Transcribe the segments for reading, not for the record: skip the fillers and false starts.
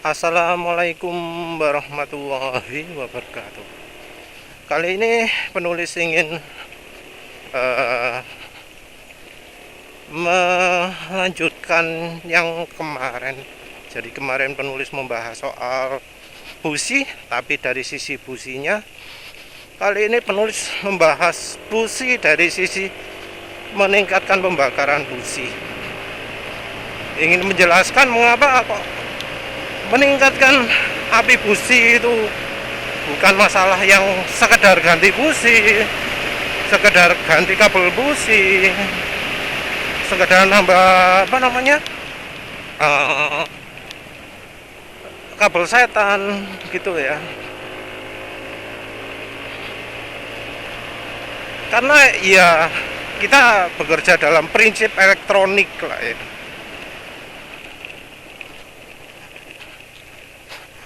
Assalamualaikum warahmatullahi wabarakatuh. Kali ini penulis ingin eh, melanjutkan yang kemarin. Jadi kemarin penulis membahas soal busi, tapi dari sisi businya. Kali ini penulis membahas busi dari sisi meningkatkan pembakaran busi. Ingin menjelaskan mengapa kok meningkatkan api busi itu bukan masalah yang sekedar ganti busi, sekedar ganti kabel busi, sekedar nambah kabel setan gitu ya. Karena ya kita bekerja dalam prinsip elektronik lah ya.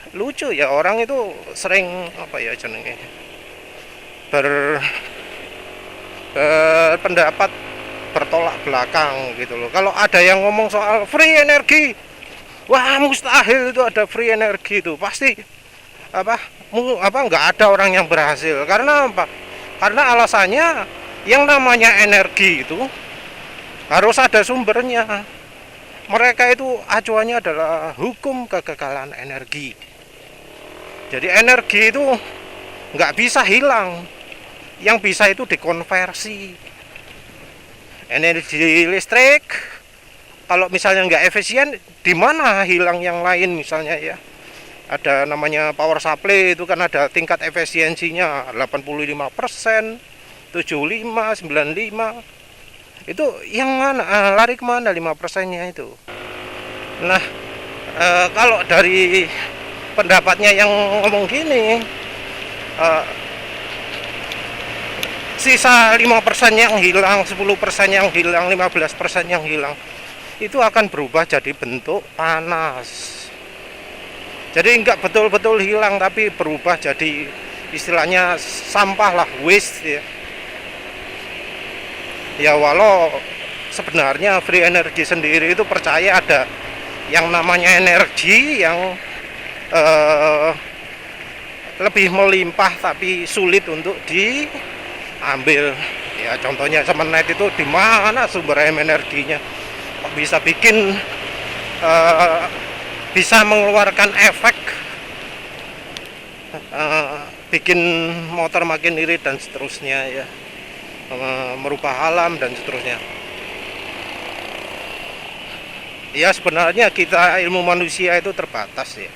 Lucu ya, orang itu sering berpendapat bertolak belakang gitu loh. Kalau ada yang ngomong soal free energi, wah mustahil itu ada free energi itu, pasti nggak ada orang yang berhasil. Karena apa? Karena alasannya yang namanya energi itu harus ada sumbernya. Mereka itu acuannya adalah hukum kekekalan energi. Jadi energi itu nggak bisa hilang, yang bisa itu dikonversi. Energi listrik, kalau misalnya nggak efisien, di mana hilang yang lain misalnya ya. Ada namanya power supply, itu kan ada tingkat efisiensinya 85%, 75, 95. Itu yang mana? Lari kemana 5%-nya itu? Nah, kalau dari pendapatnya yang ngomong gini, sisa 5% yang hilang, 10% yang hilang, 15% yang hilang, itu akan berubah jadi bentuk panas. Jadi enggak betul-betul hilang, tapi berubah jadi istilahnya sampah lah, waste ya. Ya walau sebenarnya free energy sendiri itu percaya ada yang namanya energi yang lebih melimpah tapi sulit untuk diambil. Ya contohnya semenet itu di mana sumber energinya? Kok bisa bikin bisa mengeluarkan efek bikin motor makin irit dan seterusnya ya, merubah alam dan seterusnya. Ya sebenarnya kita ilmu manusia itu terbatas ya.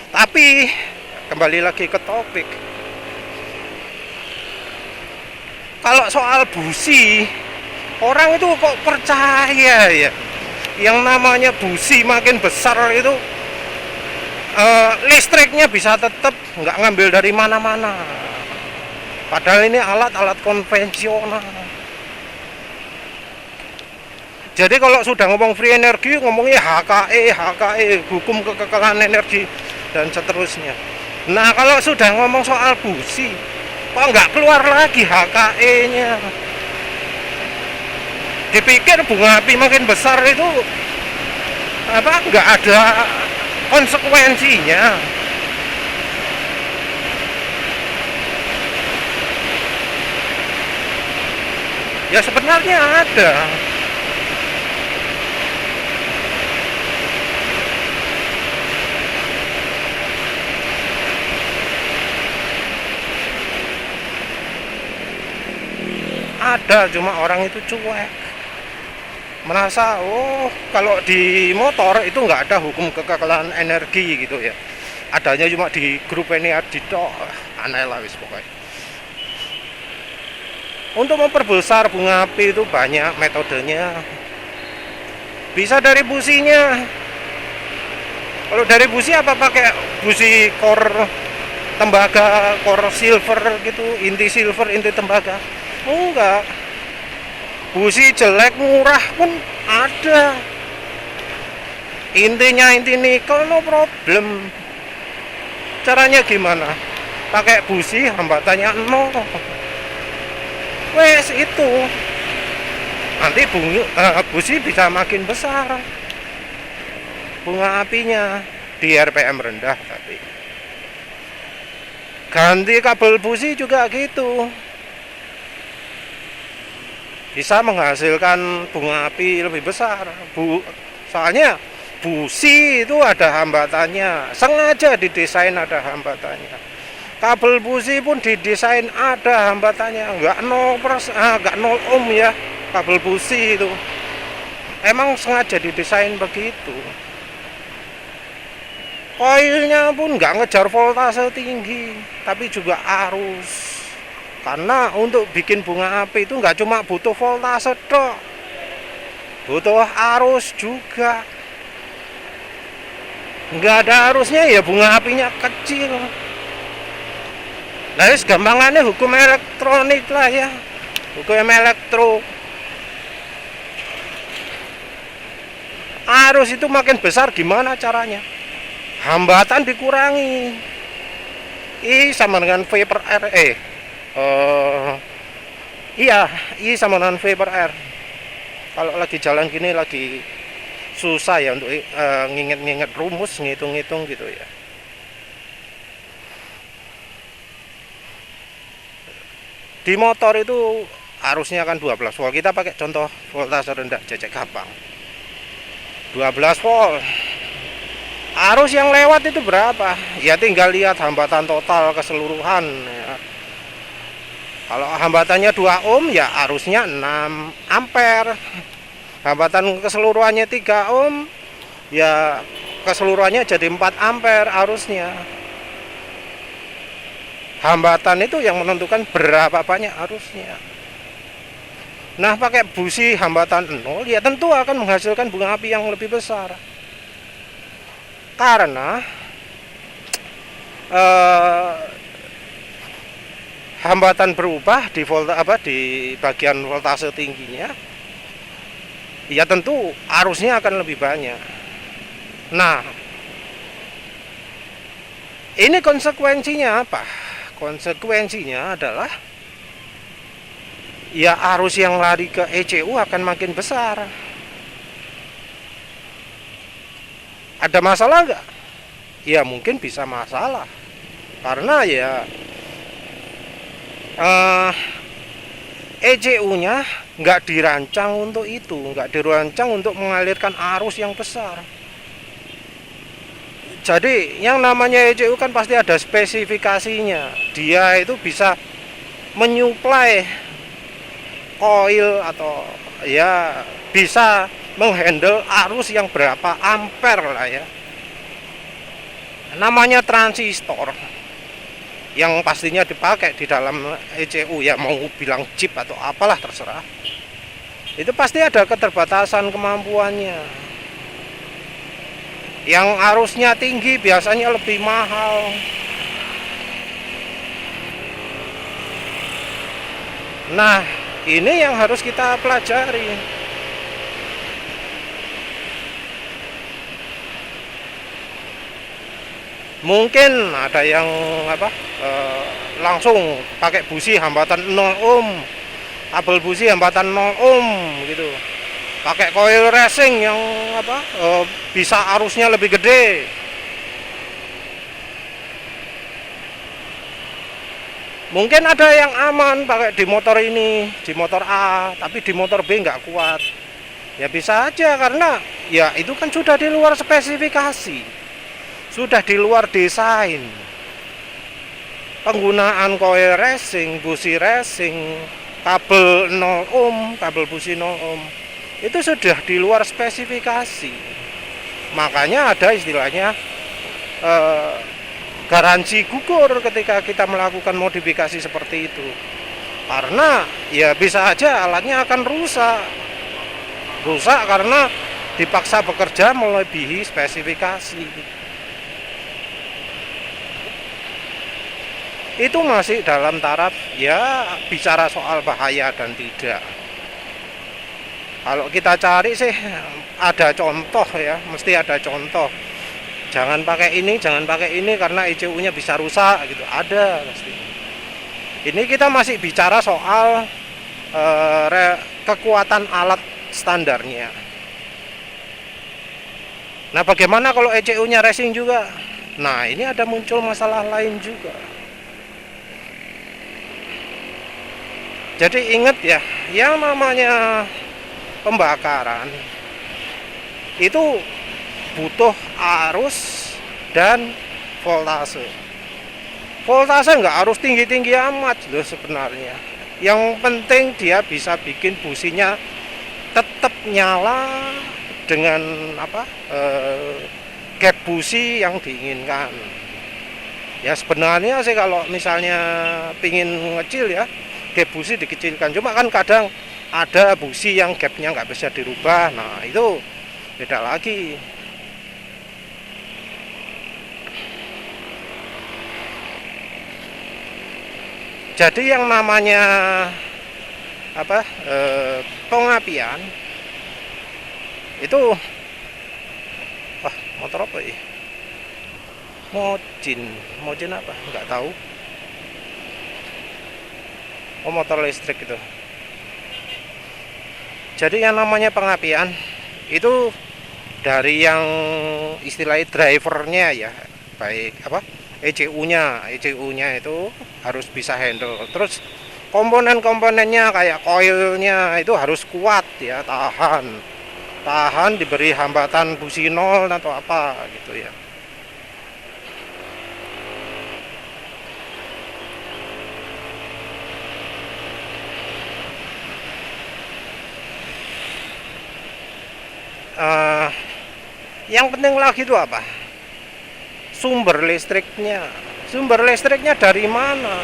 Tapi kembali lagi ke topik. Kalau soal busi, orang itu kok percaya ya, yang namanya busi makin besar itu listriknya bisa tetap nggak ngambil dari mana-mana. Padahal ini alat-alat konvensional. Jadi kalau sudah ngomong free energi, ngomongnya HKE, hukum kekekalan energi dan seterusnya. Nah kalau sudah ngomong soal busi, kok nggak keluar lagi HKE-nya? Dipikir bunga api makin besar itu nggak ada konsekuensinya. Ya sebenarnya ada. Ada, cuma orang itu cuek, merasa kalau di motor itu nggak ada hukum kekekalan energi gitu ya, adanya cuma di grup energi tok. Aneh lah wis pokoknya. Untuk memperbesar bunga api itu banyak metodenya. Bisa dari businya. Kalau dari busi apa, pakai busi core tembaga, core silver gitu, inti silver, inti tembaga? Enggak. Busi jelek murah pun ada. Intinya inti nikel, no problem. Caranya gimana? Pakai busi hambatannya 0. Wes itu. Nanti busi bisa makin besar bunga apinya. di RPM rendah. Tapi ganti kabel busi juga gitu, bisa menghasilkan bunga api lebih besar. Soalnya busi itu ada hambatannya, sengaja didesain ada hambatannya. Kabel busi pun didesain ada hambatannya, nggak 0 ohm ya. Kabel busi itu emang sengaja didesain begitu. Koilnya pun nggak ngejar voltase tinggi, tapi juga arus. Karena untuk bikin bunga api itu nggak cuma butuh voltase dok, butuh arus juga. Nggak ada arusnya ya bunga apinya kecil. Nah, gampangannya hukum elektronik lah ya, hukum elektro. Arus itu makin besar gimana caranya? Hambatan dikurangi. I sama dengan V per R. Iya, I sama dengan V per R. Kalau lagi jalan gini lagi susah ya untuk nginget-nginget rumus, ngitung-ngitung gitu ya. Di motor itu arusnya kan 12 volt. Kita pakai contoh voltase rendah, cecek gampang. 12 volt. Arus yang lewat itu berapa? Ya tinggal lihat hambatan total keseluruhan ya. Kalau hambatannya 2 ohm ya arusnya 6 ampere. Hambatan keseluruhannya 3 ohm ya keseluruhannya jadi 4 ampere arusnya. Hambatan itu yang menentukan berapa banyak arusnya. Nah, pakai busi hambatan 0 ya tentu akan menghasilkan bunga api yang lebih besar. Karena hambatan berubah di di bagian voltase tingginya. Ya tentu arusnya akan lebih banyak. Nah, ini konsekuensinya apa? Konsekuensinya adalah ya arus yang lari ke ECU akan makin besar. Ada masalah nggak? Ya mungkin bisa masalah. Karena ya ECU-nya nggak dirancang untuk itu, nggak dirancang untuk mengalirkan arus yang besar. Jadi yang namanya ECU kan pasti ada spesifikasinya. Dia itu bisa menyuplai koil atau ya bisa menghandle arus yang berapa ampere lah ya. Namanya transistor yang pastinya dipakai di dalam ECU ya, mau bilang chip atau apalah terserah. Itu pasti ada keterbatasan kemampuannya. Yang arusnya tinggi biasanya lebih mahal. Nah, ini yang harus kita pelajari. Mungkin ada yang langsung pakai busi hambatan 0 ohm, kabel busi hambatan 0 ohm gitu. Pakai coil racing yang bisa arusnya lebih gede. Mungkin ada yang aman pakai di motor ini, di motor A, tapi di motor B nggak kuat. Ya bisa aja karena ya itu kan sudah di luar spesifikasi, sudah di luar desain. Penggunaan coil racing, busi racing, kabel 0 ohm, kabel busi 0 ohm itu sudah di luar spesifikasi. Makanya ada istilahnya garansi gugur ketika kita melakukan modifikasi seperti itu. Karena ya bisa aja alatnya akan rusak karena dipaksa bekerja melebihi spesifikasi. Itu masih dalam taraf ya bicara soal bahaya dan tidak. Kalau kita cari sih ada contoh ya, mesti ada contoh. Jangan pakai ini karena ECU-nya bisa rusak gitu. Ada pasti. Ini kita masih bicara soal kekuatan alat standarnya. Nah, bagaimana kalau ECU-nya racing juga? Nah, ini ada muncul masalah lain juga. Jadi ingat ya, yang namanya pembakaran itu butuh arus dan voltase. Voltase nggak harus tinggi-tinggi amat loh sebenarnya. Yang penting dia bisa bikin businya tetap nyala dengan gap busi yang diinginkan. Ya sebenarnya sih kalau misalnya pingin ngecil ya, gap busi dikecilkan. Cuma kan kadang ada busi yang gapnya nggak bisa dirubah. Nah itu beda lagi. Jadi yang namanya pengapian itu motor apa ya? Mojin apa? Nggak tahu. Oh, motor listrik itu. Jadi yang namanya pengapian itu dari yang istilahnya drivernya ya, baik ECU-nya itu harus bisa handle. Terus komponen-komponennya kayak koilnya itu harus kuat ya, tahan diberi hambatan busi nol atau apa gitu ya. Yang penting lagi itu apa? Sumber listriknya dari mana?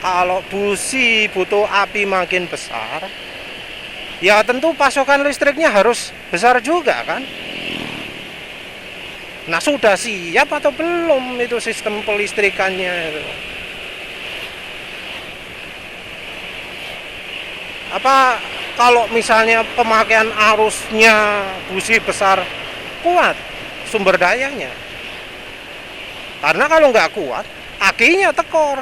Kalau busi butuh api makin besar, ya tentu pasokan listriknya harus besar juga kan. Nah, sudah siap atau belum itu sistem pelistrikannya itu? Apa kalau misalnya pemakaian arusnya busi besar, kuat sumber dayanya? Karena kalau nggak kuat, akinya tekor.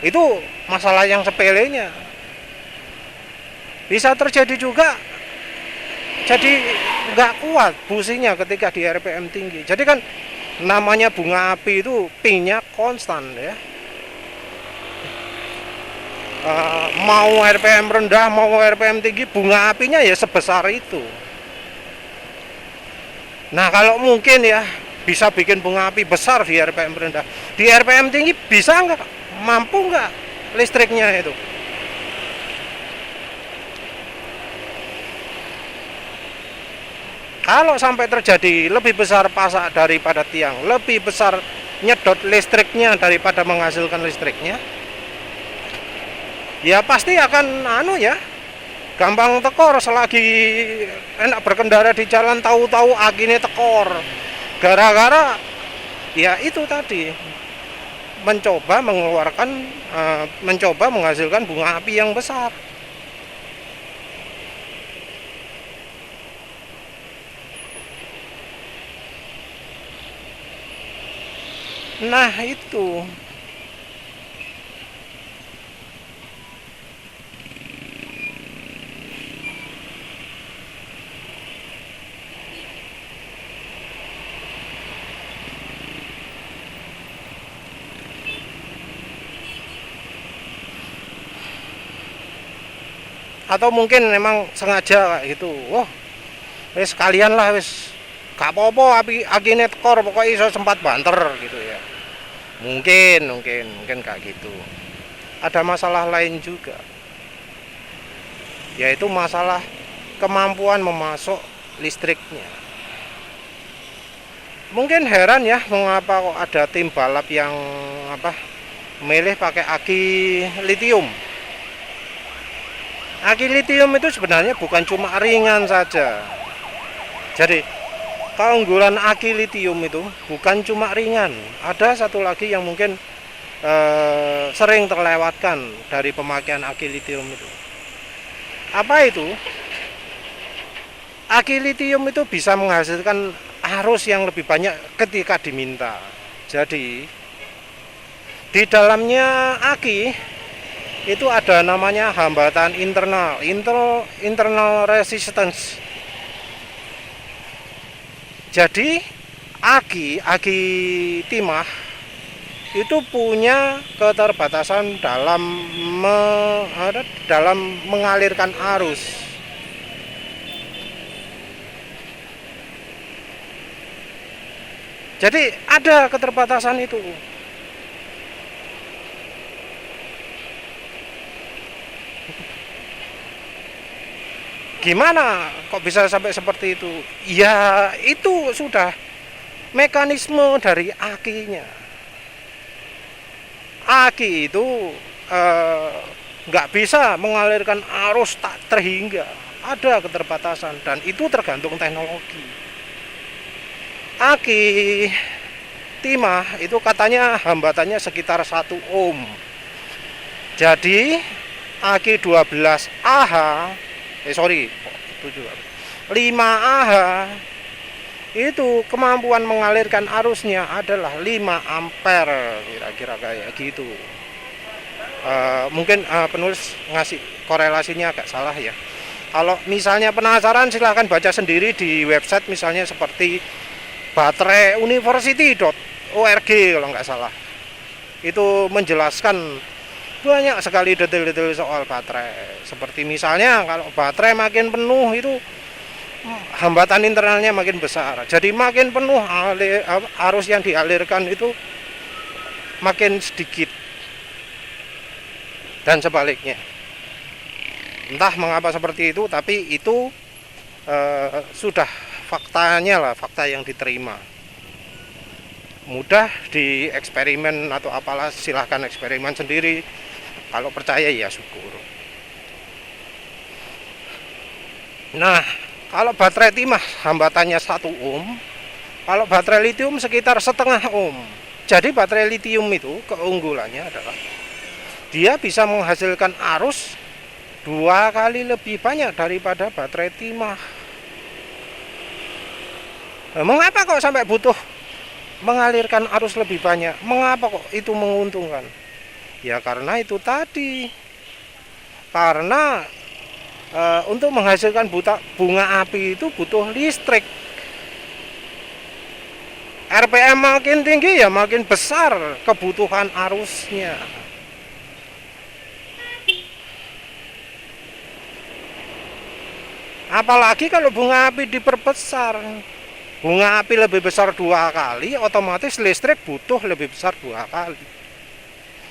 Itu masalah yang sepelenya. Bisa terjadi juga jadi nggak kuat businya ketika di RPM tinggi. Jadi kan namanya bunga api itu pingnya konstan ya. Mau RPM rendah mau RPM tinggi, bunga apinya ya sebesar itu. Nah kalau mungkin ya bisa bikin bunga api besar di RPM rendah, di RPM tinggi bisa nggak, mampu nggak listriknya itu? Kalau sampai terjadi lebih besar pasak daripada tiang, lebih besar nyedot listriknya daripada menghasilkan listriknya, ya pasti akan gampang tekor. Selagi enak berkendara di jalan, tahu-tahu akinya tekor gara-gara ya itu tadi, mencoba menghasilkan bunga api yang besar. Nah itu atau mungkin memang sengaja kayak gitu. Wis kalian lah wis gak apa-apa akine tekor, pokoknya iso sempat banter gitu ya. Mungkin kayak gitu. Ada masalah lain juga, yaitu masalah kemampuan memasok listriknya. Mungkin heran ya mengapa kok ada tim balap yang milih pakai aki litium. Aki litium itu sebenarnya bukan cuma ringan saja. Jadi keunggulan aki litium itu bukan cuma ringan. Ada satu lagi yang mungkin sering terlewatkan dari pemakaian aki litium itu. Apa itu? Aki litium itu bisa menghasilkan arus yang lebih banyak ketika diminta. Jadi di dalamnya aki itu ada namanya hambatan internal resistance. Jadi aki timah itu punya keterbatasan dalam mengalirkan arus. Jadi ada keterbatasan itu. Gimana kok bisa sampai seperti itu? Ya itu sudah mekanisme dari akinya. Aki itu nggak bisa mengalirkan arus tak terhingga. Ada keterbatasan dan itu tergantung teknologi. Aki timah itu katanya hambatannya sekitar 1 ohm. Jadi aki 12 Ah 5 Ah itu kemampuan mengalirkan arusnya adalah 5 ampere, kira-kira kayak gitu. Mungkin penulis ngasih korelasinya agak salah ya. Kalau misalnya penasaran silahkan baca sendiri di website, misalnya seperti bateraiuniversity.org kalau nggak salah. Itu menjelaskan banyak sekali detail-detail soal baterai. Seperti misalnya kalau baterai makin penuh itu hambatan internalnya makin besar. Jadi makin penuh arus yang dialirkan itu makin sedikit. Dan sebaliknya. Entah mengapa seperti itu, tapi itu sudah faktanya lah, fakta yang diterima. Mudah di eksperimen atau apalah, silahkan eksperimen sendiri. Kalau percaya ya syukur. Nah, kalau baterai timah hambatannya 1 ohm, kalau baterai litium sekitar 0,5 ohm. Jadi baterai litium itu keunggulannya adalah dia bisa menghasilkan arus 2 kali lebih banyak daripada baterai timah. Nah, mengapa kok sampai butuh mengalirkan arus lebih banyak? Mengapa kok itu menguntungkan? Ya karena itu tadi. Karena untuk menghasilkan bunga api itu butuh listrik. RPM makin tinggi ya makin besar kebutuhan arusnya. Apalagi kalau bunga api diperbesar. Bunga api lebih besar 2 kali, otomatis listrik butuh lebih besar 2 kali.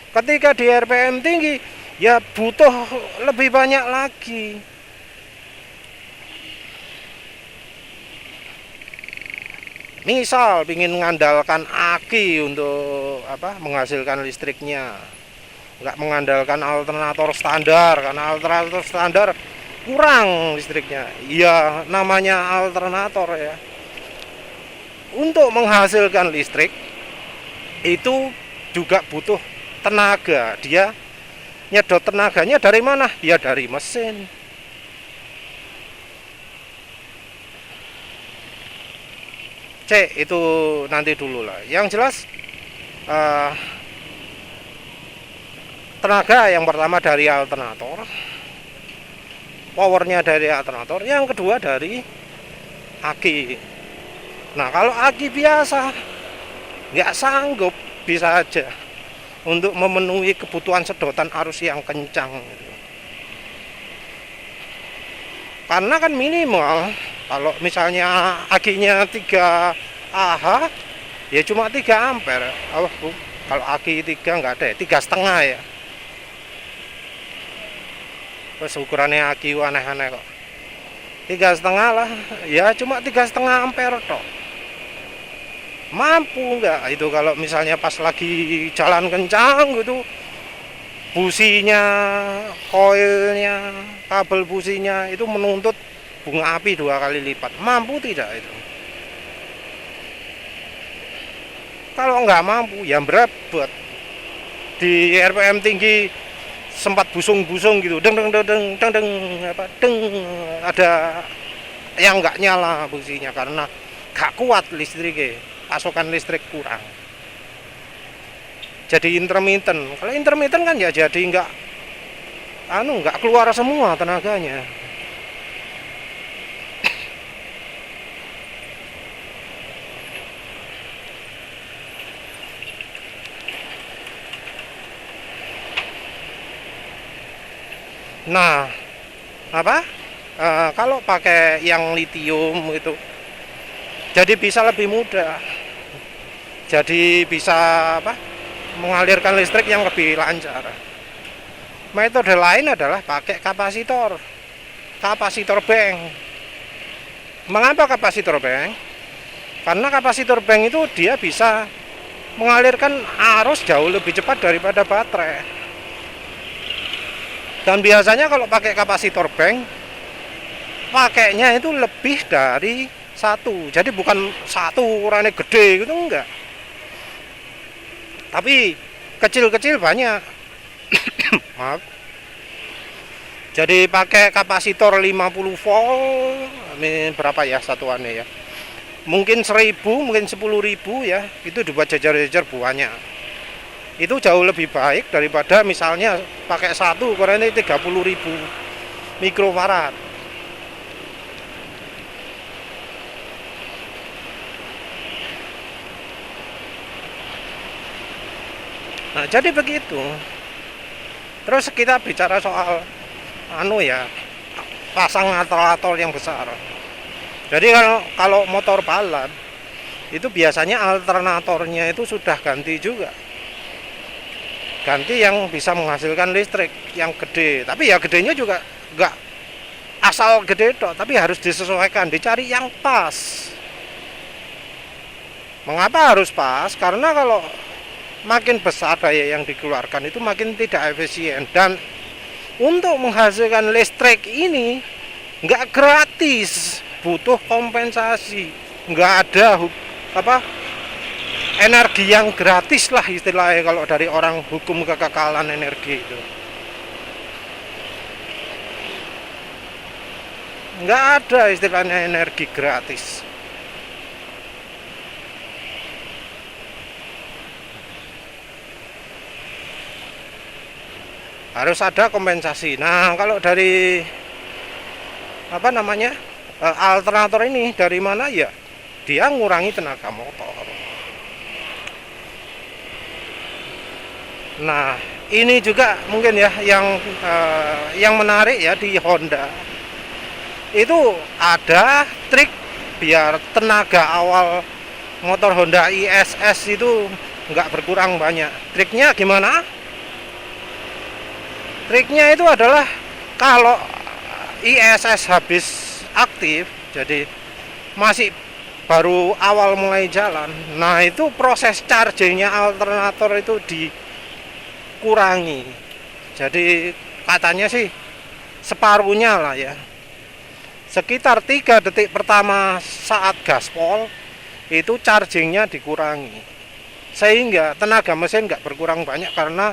Ketika di RPM tinggi, ya butuh lebih banyak lagi. Misal ingin mengandalkan aki untuk menghasilkan listriknya, nggak mengandalkan alternator standar, karena alternator standar kurang listriknya. Ya namanya alternator ya. Untuk menghasilkan listrik itu juga butuh tenaga. Dia nyedot tenaganya dari mana? Ya dari mesin. Itu nanti dulu lah. Yang jelas tenaga yang pertama dari alternator, powernya dari alternator. Yang kedua dari aki. Nah kalau aki biasa nggak sanggup, bisa aja untuk memenuhi kebutuhan sedotan arus yang kencang. Karena kan minimal kalau misalnya akinya 3 Ah ya cuma 3 ampere. Kalau aki 3 nggak ada ya, 3,5 ya. Terus ukurannya aki aneh-aneh kok. 3,5 lah, ya cuma 3,5 ampere toh. Mampu nggak itu kalau misalnya pas lagi jalan kencang gitu, businya, koilnya, kabel businya itu menuntut bunga api 2 kali lipat. Mampu tidak itu? Kalau nggak mampu ya berat. Di RPM tinggi sempat busung-busung gitu, deng ada yang nggak nyala businya karena nggak kuat listriknya, pasokan listrik kurang. Jadi intermittent. Kalau intermittent kan ya jadi nggak keluar semua tenaganya. Nah, apa? Kalau pakai yang litium itu, jadi bisa lebih mudah. Jadi bisa apa? Mengalirkan listrik yang lebih lancar. Metode lain adalah pakai kapasitor bank. Mengapa kapasitor bank? Karena kapasitor bank itu dia bisa mengalirkan arus jauh lebih cepat daripada baterai. Dan biasanya kalau pakai kapasitor bank, pakainya itu lebih dari satu. Jadi bukan satu ukurannya gede gitu, enggak. Tapi kecil-kecil banyak. Maaf. Jadi pakai kapasitor 50 volt, ini berapa ya satuannya ya? Mungkin 1000, mungkin 10.000 ya. Itu dibuat jajar-jajar buahnya. Itu jauh lebih baik daripada misalnya pakai satu ukurannya 30.000 mikrofarad. Nah, jadi begitu. Terus kita bicara soal pasang alternator yang besar. Jadi kalau motor balap itu biasanya alternatornya itu sudah ganti juga. Ganti yang bisa menghasilkan listrik yang gede. Tapi ya gedenya juga nggak asal gede toh, tapi harus disesuaikan, dicari yang pas. Mengapa harus pas? Karena kalau makin besar daya yang dikeluarkan itu makin tidak efisien, dan untuk menghasilkan listrik ini nggak gratis, butuh kompensasi. Nggak ada energi yang gratis lah istilahnya kalau dari orang hukum kekekalan energi itu. Nggak ada istilahnya energi gratis. Harus ada kompensasi. Nah, kalau dari alternator ini dari mana ya? Dia ngurangi tenaga motor. Nah, ini juga mungkin ya yang menarik ya di Honda. Itu ada trik biar tenaga awal motor Honda ISS itu nggak berkurang banyak. Triknya gimana? Triknya itu adalah kalau ISS habis aktif, jadi masih baru awal mulai jalan, nah itu proses chargingnya alternator itu dikurangi. Jadi katanya sih separuhnya lah ya. Sekitar 3 detik pertama saat gaspol itu chargingnya dikurangi, sehingga tenaga mesin nggak berkurang banyak karena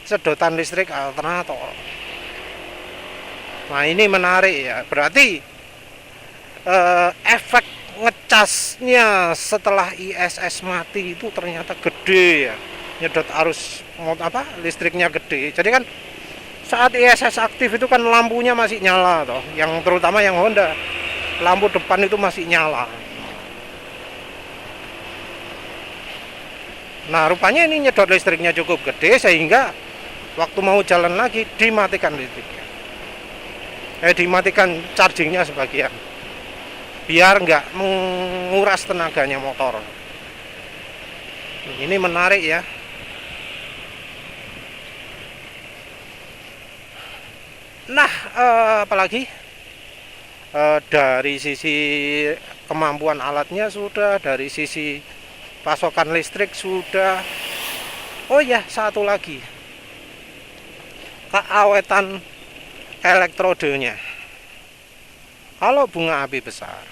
sedotan listrik alternator. Nah ini menarik ya, berarti efek ngecasnya setelah ISS mati itu ternyata gede ya, nyedot arus listriknya gede. Jadi kan saat ISS aktif itu kan lampunya masih nyala toh, yang terutama yang Honda, lampu depan itu masih nyala. Nah rupanya ini nyedot listriknya cukup gede sehingga waktu mau jalan lagi dimatikan listriknya, dimatikan chargingnya sebagian, biar nggak menguras tenaganya motor. Ini menarik ya. Nah, apalagi dari sisi kemampuan alatnya sudah, dari sisi pasokan listrik sudah. Oh ya, satu lagi, keawetan elektrodenya. Kalau bunga api besar,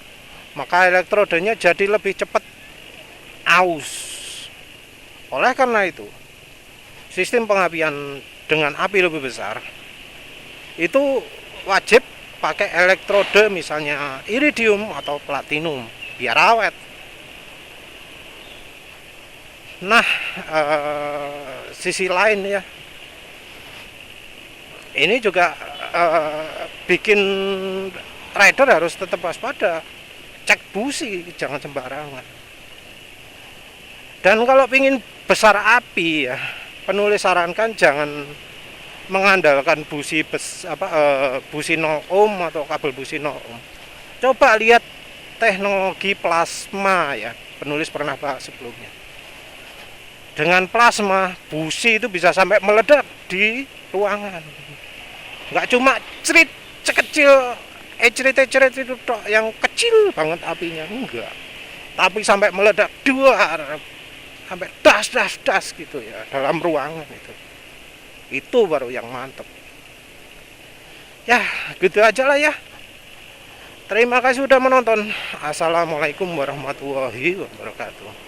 maka elektrodenya jadi lebih cepat aus. Oleh karena itu, sistem pengapian dengan api lebih besar itu wajib pakai elektrode misalnya iridium atau platinum biar awet. Nah, sisi lain ya, ini juga bikin rider harus tetap waspada, cek busi, jangan sembarangan. Dan kalau ingin besar api ya, penulis sarankan jangan mengandalkan busi 0 ohm atau kabel busi 0 ohm. Coba lihat teknologi plasma ya, penulis pernah bahas sebelumnya. Dengan plasma, busi itu bisa sampai meledak di ruangan. Nggak cuma cerit sekecil cerit itu tok, yang kecil banget apinya, enggak. Tapi sampai meledak duar, sampai das gitu ya dalam ruangan itu. Itu baru yang mantep. Ya, gitu aja lah ya. Terima kasih sudah menonton. Assalamualaikum warahmatullahi wabarakatuh.